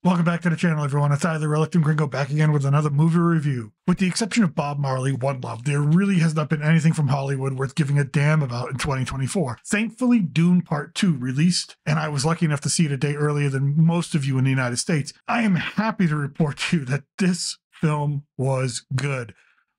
Welcome back to the channel, everyone. It's I, the Reluctant Gringo, back again with another movie review. With the exception of Bob Marley, One Love, there really has not been anything from Hollywood worth giving a damn about in 2024. Thankfully, Dune Part 2 released, and I was lucky enough to see it a day earlier than most of you in the United States. I am happy to report to you that this film was good.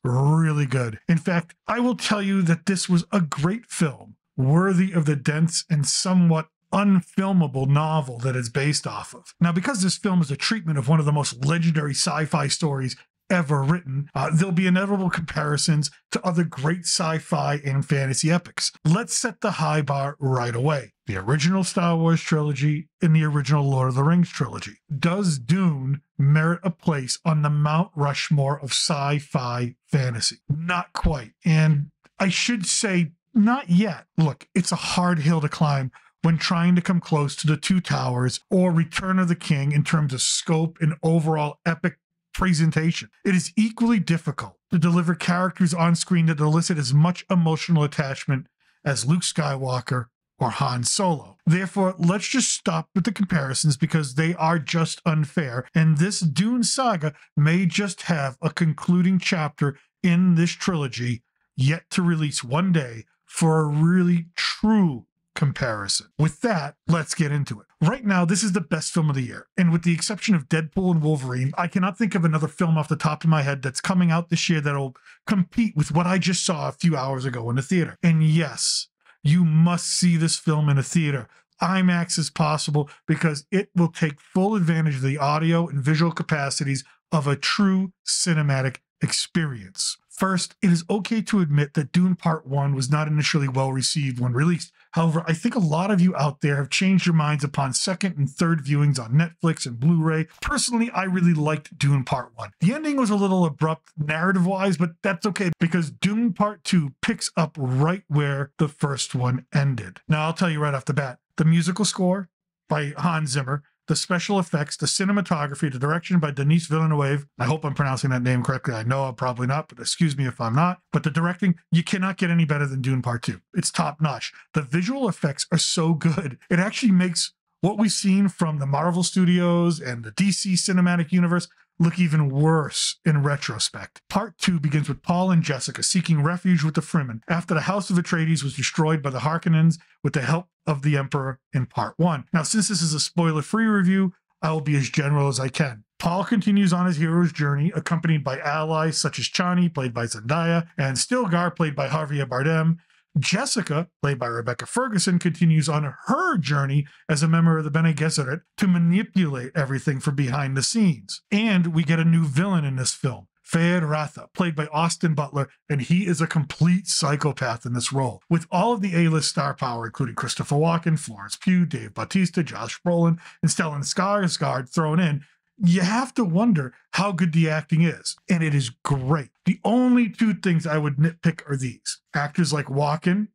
Really good. In fact, I will tell you that this was a great film, worthy of the dense and somewhat unfilmable novel that it's based off of. Now, because this film is a treatment of one of the most legendary sci-fi stories ever written, there'll be inevitable comparisons to other great sci-fi and fantasy epics. Let's set the high bar right away. The original Star Wars trilogy and the original Lord of the Rings trilogy. Does Dune merit a place on the Mount Rushmore of sci-fi fantasy? Not quite. And I should say, not yet. Look, it's a hard hill to climb when trying to come close to the Two Towers or Return of the King in terms of scope and overall epic presentation. It is equally difficult to deliver characters on screen that elicit as much emotional attachment as Luke Skywalker or Han Solo. Therefore, let's just stop with the comparisons because they are just unfair, and this Dune saga may just have a concluding chapter in this trilogy yet to release one day for a really true comparison. With that, let's get into it. Right now, this is the best film of the year, and with the exception of Deadpool and Wolverine, I cannot think of another film off the top of my head that's coming out this year that'll compete with what I just saw a few hours ago in the theater. And yes, you must see this film in a theater, IMAX as possible, because it will take full advantage of the audio and visual capacities of a true cinematic experience. First, it is okay to admit that Dune Part 1 was not initially well received when released. However, I think a lot of you out there have changed your minds upon second and third viewings on Netflix and Blu-ray. Personally, I really liked Dune Part 1. The ending was a little abrupt narrative-wise, but that's okay because Dune Part 2 picks up right where the first one ended. Now, I'll tell you right off the bat, the musical score by Hans Zimmer, the special effects, the cinematography, the direction by Denis Villenueve. I hope I'm pronouncing that name correctly. I know I'm probably not, but excuse me if I'm not. But the directing, you cannot get any better than Dune Part 2. It's top notch. The visual effects are so good. It actually makes what we've seen from the Marvel Studios and the DC Cinematic Universe look even worse in retrospect. Part 2 begins with Paul and Jessica seeking refuge with the Fremen after the House of Atreides was destroyed by the Harkonnens with the help of the Emperor in Part 1. Now, since this is a spoiler-free review, I will be as general as I can. Paul continues on his hero's journey, accompanied by allies such as Chani, played by Zendaya, and Stilgar, played by Javier Bardem. Jessica, played by Rebecca Ferguson, continues on her journey as a member of the Bene Gesserit to manipulate everything from behind the scenes. And we get a new villain in this film, Fayd Rathba, played by Butler, and he is a complete psychopath in this role. With all of the A-list star power, including Christopher Walken, Florence Pugh, Dave Bautista, Josh Brolin, and Stellan Skarsgård thrown in, you have to wonder how good the acting is, and it is great. The only two things I would nitpick are these. Actors like Walken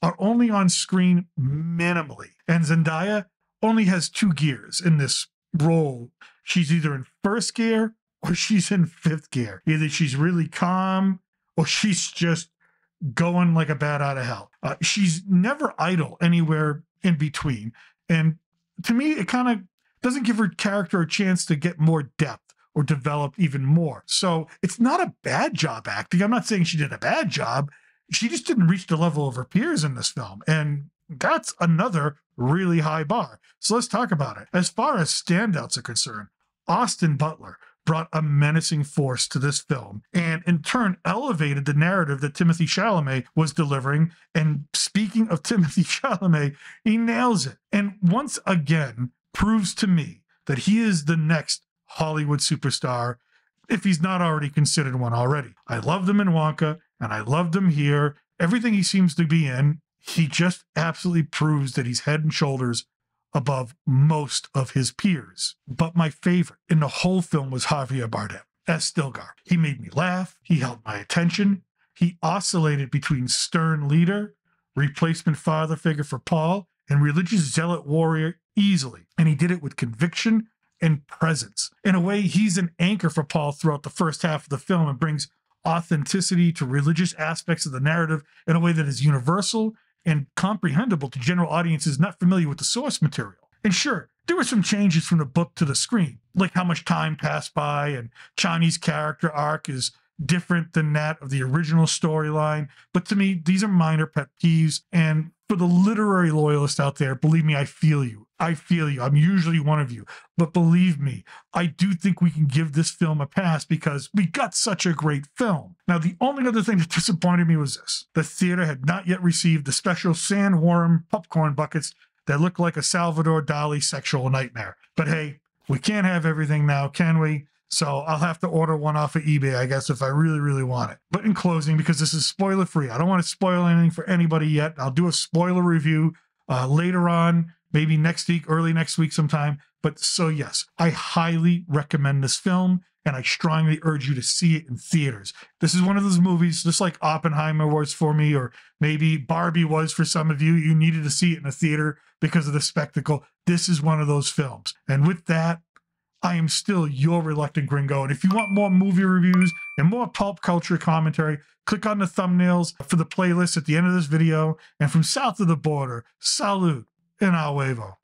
are only on screen minimally, and Zendaya only has 2 gears in this role. She's either in first gear or she's in 5th gear. Either she's really calm or she's just going like a bat out of hell. She's never idle anywhere in between, and to me, it kind of doesn't give her character a chance to get more depth or develop even more. So it's not a bad job acting. I'm not saying she did a bad job. She just didn't reach the level of her peers in this film. And that's another really high bar. So let's talk about it. As far as standouts are concerned, Butler brought a menacing force to this film and in turn elevated the narrative that Timothee Chalamet was delivering. And speaking of Timothee Chalamet, he nails it. And once again, proves to me that he is the next Hollywood superstar, if he's not already considered one already. I loved him in Wonka, and I loved him here. Everything he seems to be in, he just absolutely proves that he's head and shoulders above most of his peers. But my favorite in the whole film was Javier Bardem as Stilgar. He made me laugh. He held my attention. He oscillated between stern leader, replacement father figure for Paul, and religious zealot warrior easily. And he did it with conviction and presence. In a way, he's an anchor for Paul throughout the first half of the film and brings authenticity to religious aspects of the narrative in a way that is universal and comprehensible to general audiences not familiar with the source material. And sure, there were some changes from the book to the screen, like how much time passed by, and Chani's character arc is different than that of the original storyline. But to me, these are minor pet peeves. And for the literary loyalists out there, believe me, I feel you. I feel you. I'm usually one of you. But believe me, I do think we can give this film a pass because we got such a great film. Now, the only other thing that disappointed me was this. The theater had not yet received the special sandworm popcorn buckets that look like a Salvador Dali sexual nightmare. But hey, we can't have everything now, can we? So I'll have to order one off of eBay, I guess, if I really, really want it. But in closing, because this is spoiler-free, I don't want to spoil anything for anybody yet. I'll do a spoiler review later on, maybe next week, early next week sometime. But so yes, I highly recommend this film, and I strongly urge you to see it in theaters. This is one of those movies, just like Oppenheimer was for me, or maybe Barbie was for some of you. You needed to see it in a theater because of the spectacle. This is one of those films. And with that, I am still your reluctant gringo. And if you want more movie reviews and more pulp culture commentary, click on the thumbnails for the playlist at the end of this video. And from south of the border, salute and al huevo.